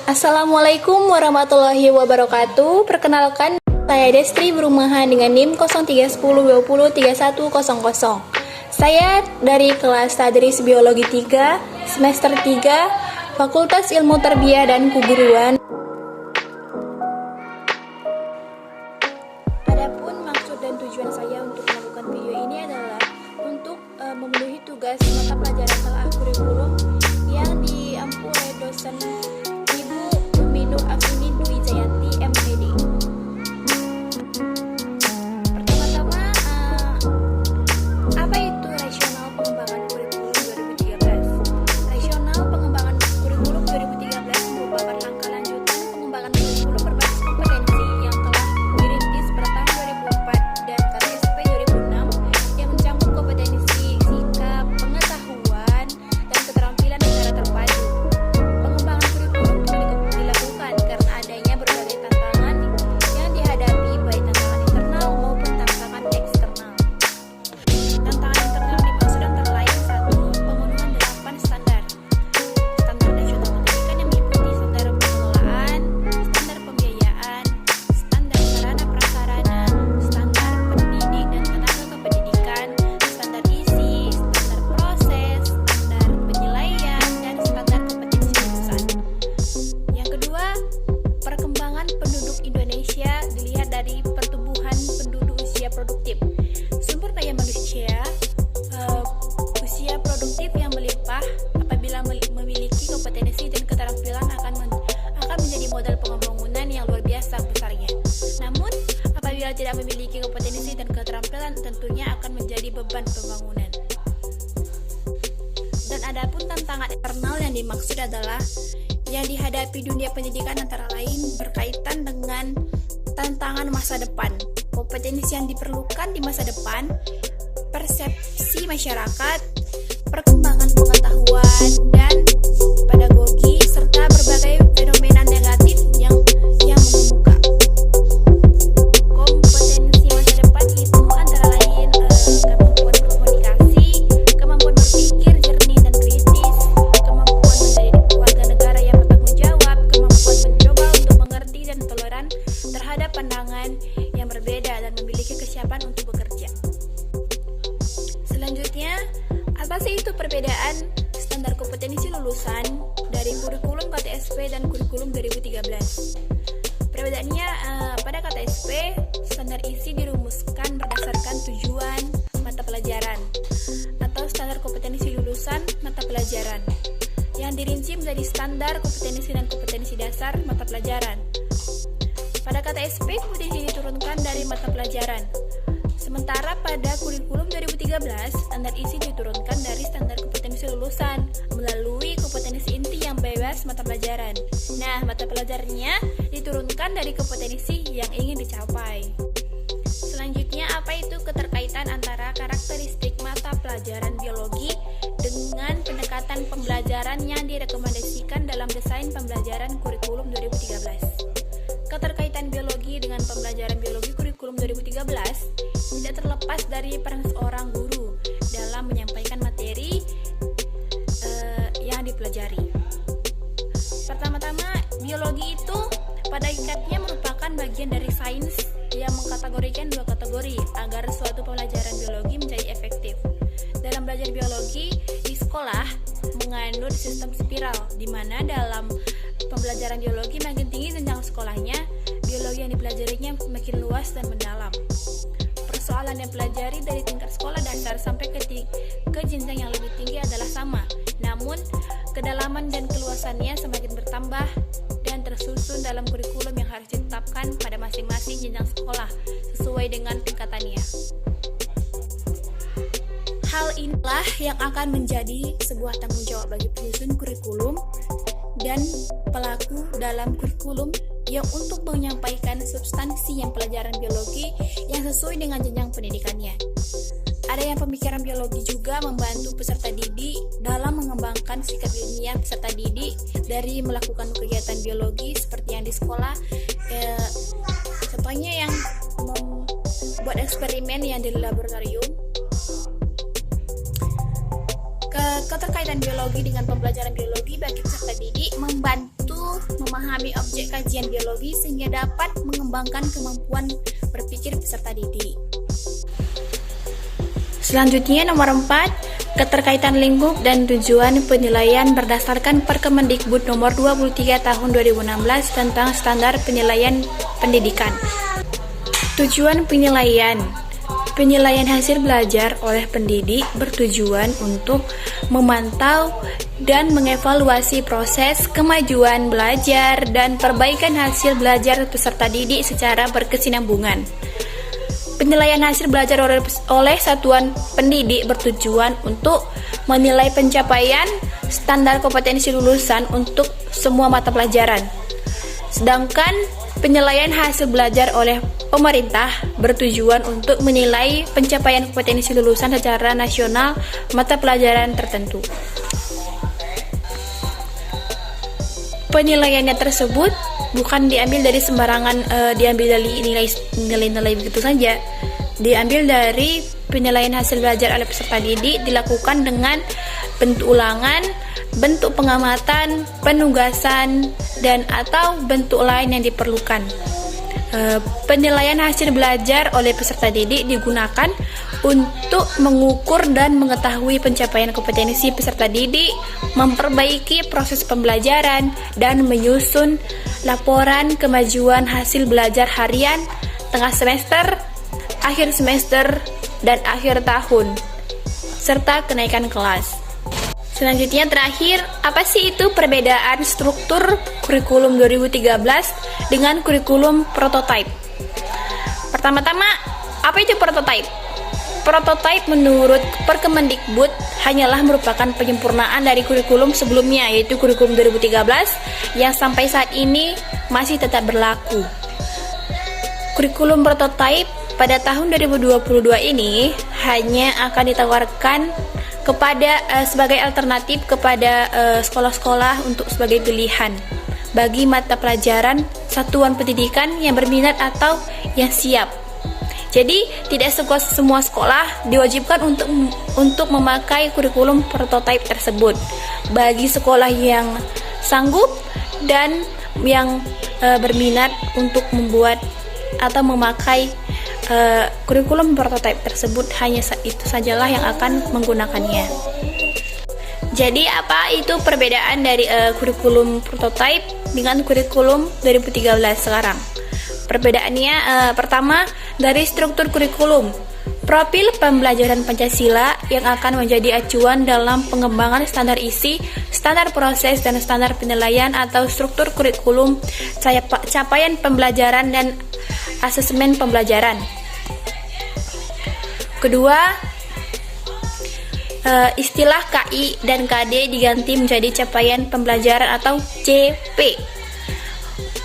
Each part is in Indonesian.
Assalamualaikum warahmatullahi wabarakatuh. Perkenalkan, saya Destri Berumahan dengan NIM 0310203100. Saya dari kelas Tadris Biologi 3, semester 3, Fakultas Ilmu Tarbiyah dan Keguruan. Adapun maksud dan tujuan saya untuk melakukan video ini adalah untuk memenuhi tugas mata pelajaran telah kurikulum yang diampu oleh dosen Nur Afini Dwi Jayanti MPD. Pertama-tama, apa itu rasional pengembangan kurikulum 2013? Rasional pengembangan kurikulum 2013 merupakan langkah lanjutan pengembangan kurikulum berbasis kompetensi yang telah dirintis pada tahun 2004 dan KTSP 2006 yang mencakup kompetensi, sikap, pengetahuan, dan keterampilan secara terpadu. Pengembangan kurikulum dilakukan karena adanya berbagai tantangan yang dihadapi, baik tantangan internal maupun tantangan eksternal. Tantangan internal dimaksud antara lain: 1. Pemenuhan 8 standar nasional pendidikan yang meliputi standar pengelolaan, standar pembiayaan, standar sarana prasarana, standar pendidik dan tenaga kependidikan, standar isi, standar proses, standar penilaian, dan standar kompetensi lulusan. Yang kedua, perkembangan penduduk Indonesia dilihat dari pertumbuhan penduduk usia produktif. Sumber daya manusia usia produktif yang melimpah apabila memiliki kompetensi dan keterampilan akan menjadi modal pembangunan yang luar biasa besarnya. Namun, apabila tidak memiliki kompetensi dan keterampilan, tentunya akan menjadi beban pembangunan. Dan adapun tantangan eksternal yang dimaksud adalah yang dihadapi dunia pendidikan antara lain berkaitan dengan tantangan masa depan, kompetensi yang diperlukan di masa depan, persepsi masyarakat, perkembangan pengetahuan dan pedagogi, serta berbagai fenomena negatif yang mengemuka. Kompetensi masa depan itu antara lain kemampuan berkomunikasi, kemampuan berpikir jernih dan kritis, kemampuan menjadi warga negara yang bertanggung jawab, kemampuan mencoba untuk mengerti dan toleran terhadap pandangan yang berbeda, dan memiliki kesiapan untuk bekerja. Selanjutnya, apa sih itu perbedaan standar kompetensi lulusan dari kurikulum KTSP dan kurikulum 2013? Perbedaannya, pada KTSP, standar isi dirumuskan berdasarkan tujuan mata pelajaran atau standar kompetensi lulusan mata pelajaran yang dirinci menjadi standar kompetensi dan kompetensi dasar mata pelajaran. Pada KTSP, kompetensi diturunkan dari mata pelajaran. Sementara pada kurikulum 2013, standar isi diturunkan dari standar kompetensi lulusan melalui kompetensi inti yang bebas mata pelajaran. Nah, mata pelajarannya diturunkan dari kompetensi yang ingin dicapai. Selanjutnya, apa itu keterkaitan antara karakteristik mata pelajaran biologi dengan pendekatan pembelajaran yang direkomendasikan dalam desain pembelajaran kurikulum 2013? Keterkaitan biologi dengan pembelajaran biologi kurikulum 2013 tidak terlepas dari peran seorang guru dalam menyampaikan materi yang dipelajari. Pertama-tama, biologi itu pada hakikatnya merupakan bagian dari sains yang mengkategorikan dua kategori agar suatu pembelajaran biologi menjadi efektif. Dalam belajar biologi di sekolah menganut sistem spiral, di mana dalam pembelajaran biologi makin tinggi jenjang sekolahnya, biologi yang dipelajarinya makin luas dan mendalam. Persoalan yang pelajari dari tingkat sekolah dasar sampai ke jenjang yang lebih tinggi adalah sama, namun kedalaman dan keluasannya semakin bertambah dan tersusun dalam kurikulum yang harus ditetapkan pada masing-masing jenjang sekolah sesuai dengan tingkatannya. Hal inilah yang akan menjadi sebuah tanggung jawab bagi penyusun kurikulum dan pelaku dalam kurikulum yang untuk menyampaikan substansi yang pelajaran biologi yang sesuai dengan jenjang pendidikannya. Ada yang pemikiran biologi juga membantu peserta didik dalam mengembangkan sikap ilmiah peserta didik dari melakukan kegiatan biologi seperti yang di sekolah. Contohnya yang buat eksperimen yang di laboratorium. Keterkaitan biologi dengan pembelajaran biologi bagi peserta didik membantu memahami objek kajian biologi sehingga dapat mengembangkan kemampuan berpikir peserta didik. Selanjutnya nomor 4, keterkaitan lingkup dan tujuan penilaian berdasarkan Perkemendikbud nomor 23 tahun 2016 tentang standar penilaian pendidikan. Tujuan penilaian. Penilaian hasil belajar oleh pendidik bertujuan untuk memantau dan mengevaluasi proses kemajuan belajar dan perbaikan hasil belajar peserta didik secara berkesinambungan. Penilaian hasil belajar oleh satuan pendidik bertujuan untuk menilai pencapaian standar kompetensi lulusan untuk semua mata pelajaran. Sedangkan penilaian hasil belajar oleh pemerintah bertujuan untuk menilai pencapaian kompetensi lulusan secara nasional mata pelajaran tertentu. Penilaiannya tersebut bukan diambil dari sembarangan, diambil dari nilai-nilai begitu saja. Diambil dari penilaian hasil belajar oleh peserta didik dilakukan dengan bentuk ulangan, bentuk pengamatan, penugasan, dan atau bentuk lain yang diperlukan. Penilaian hasil belajar oleh peserta didik digunakan untuk mengukur dan mengetahui pencapaian kompetensi peserta didik, memperbaiki proses pembelajaran, dan menyusun laporan kemajuan hasil belajar harian, tengah semester, akhir semester, dan akhir tahun, serta kenaikan kelas. Selanjutnya terakhir, apa sih itu perbedaan struktur kurikulum 2013 dengan kurikulum prototype? Pertama-tama, apa itu prototype? Prototype menurut Perkemendikbud hanyalah merupakan penyempurnaan dari kurikulum sebelumnya, yaitu kurikulum 2013 yang sampai saat ini masih tetap berlaku. Kurikulum prototype pada tahun 2022 ini hanya akan ditawarkan sebagai alternatif kepada sekolah-sekolah untuk sebagai pilihan bagi mata pelajaran satuan pendidikan yang berminat atau yang siap. Jadi tidak semua sekolah diwajibkan untuk memakai kurikulum prototype tersebut. Bagi sekolah yang sanggup dan yang berminat untuk membuat atau memakai kurikulum prototype tersebut, hanya itu sajalah yang akan menggunakannya. Jadi apa itu perbedaan dari kurikulum prototype dengan kurikulum 2013 sekarang? Perbedaannya pertama, dari struktur kurikulum. Profil pembelajaran Pancasila yang akan menjadi acuan dalam pengembangan standar isi, standar proses, dan standar penilaian atau struktur kurikulum, capaian pembelajaran, dan asesmen pembelajaran. Kedua, istilah KI dan KD diganti menjadi capaian pembelajaran atau CP.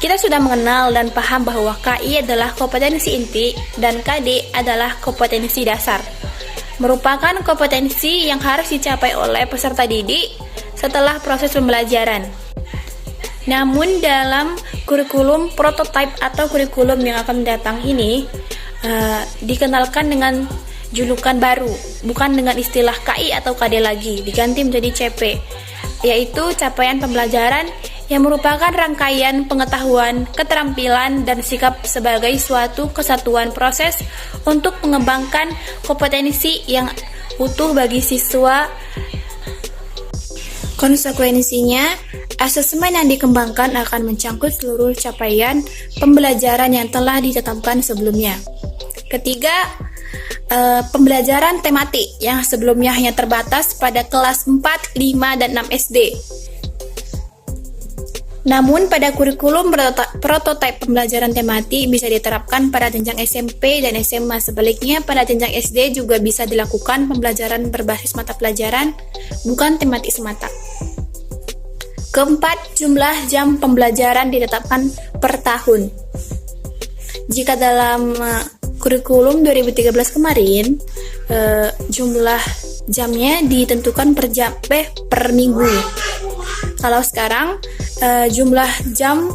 Kita sudah mengenal dan paham bahwa KI adalah kompetensi inti dan KD adalah kompetensi dasar, merupakan kompetensi yang harus dicapai oleh peserta didik setelah proses pembelajaran. Namun dalam kurikulum prototype atau kurikulum yang akan datang ini dikenalkan dengan julukan baru, bukan dengan istilah KI atau KD lagi, diganti menjadi CP, yaitu capaian pembelajaran yang merupakan rangkaian pengetahuan, keterampilan, dan sikap sebagai suatu kesatuan proses untuk mengembangkan kompetensi yang utuh bagi siswa. Konsekuensinya, asesmen yang dikembangkan akan mencangkut seluruh capaian pembelajaran yang telah ditetapkan sebelumnya. Ketiga, pembelajaran tematik yang sebelumnya hanya terbatas pada kelas 4, 5, dan 6 SD. Namun pada kurikulum prototipe pembelajaran tematik bisa diterapkan pada jenjang SMP dan SMA. Sebaliknya pada jenjang SD juga bisa dilakukan pembelajaran berbasis mata pelajaran, bukan tematik semata. Keempat, jumlah jam pembelajaran ditetapkan per tahun. Jika dalam kurikulum 2013 kemarin, jumlah jamnya ditentukan per minggu. Kalau sekarang jumlah jam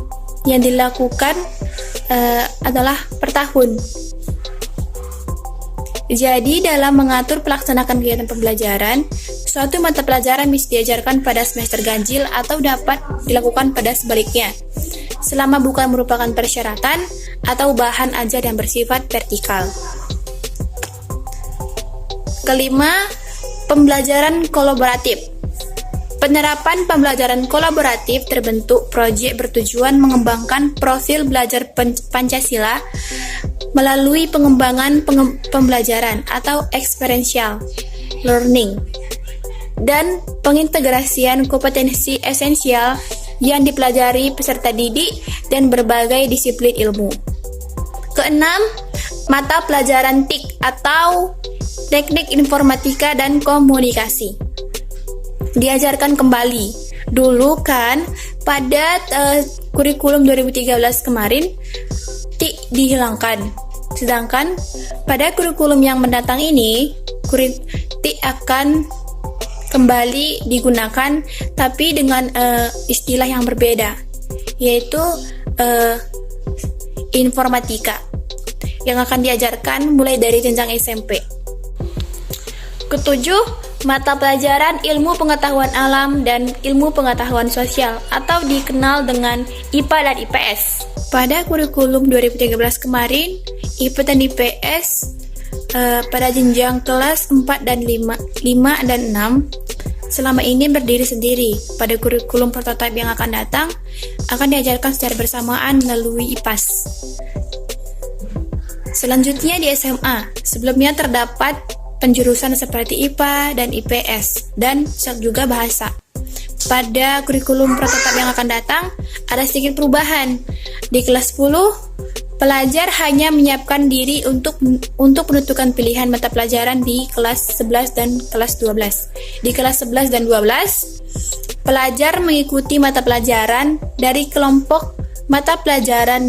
yang dilakukan adalah per tahun. Jadi, dalam mengatur pelaksanaan kegiatan pembelajaran, suatu mata pelajaran bisa diajarkan pada semester ganjil atau dapat dilakukan pada sebaliknya, selama bukan merupakan persyaratan atau bahan ajar yang bersifat vertikal. Kelima, pembelajaran kolaboratif. Penerapan pembelajaran kolaboratif terbentuk proyek bertujuan mengembangkan profil belajar Pancasila melalui pengembangan pembelajaran atau experiential learning dan pengintegrasian kompetensi esensial yang dipelajari peserta didik dan berbagai disiplin ilmu. Keenam, mata pelajaran TIK atau Teknik Informatika dan Komunikasi. Diajarkan kembali. Dulu kan pada kurikulum 2013 kemarin TIK dihilangkan. Sedangkan pada kurikulum yang mendatang ini TIK akan kembali digunakan tapi dengan istilah yang berbeda, yaitu informatika yang akan diajarkan mulai dari jenjang SMP. Ketujuh, mata pelajaran ilmu pengetahuan alam dan ilmu pengetahuan sosial atau dikenal dengan IPA dan IPS. Pada kurikulum 2013 kemarin, IPA dan IPS pada jenjang kelas 4 dan 5 dan 6 selama ini berdiri sendiri. Pada kurikulum prototipe yang akan datang akan diajarkan secara bersamaan melalui IPAS. Selanjutnya di SMA, sebelumnya terdapat penjurusan seperti IPA dan IPS dan juga bahasa. Pada kurikulum prototipe yang akan datang ada sedikit perubahan. Di kelas 10, pelajar hanya menyiapkan diri untuk menentukan pilihan mata pelajaran di kelas 11 dan kelas 12. Di kelas 11 dan 12, pelajar mengikuti mata pelajaran dari kelompok mata pelajaran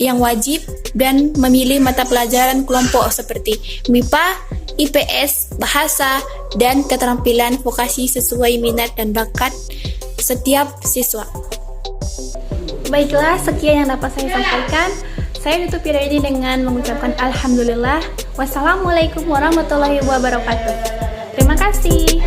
yang wajib dan memilih mata pelajaran kelompok seperti MIPA, IPS, bahasa, dan keterampilan vokasi sesuai minat dan bakat setiap siswa. Baiklah, sekian yang dapat saya sampaikan. Saya tutup video ini dengan mengucapkan alhamdulillah. Wassalamualaikum warahmatullahi wabarakatuh. Terima kasih.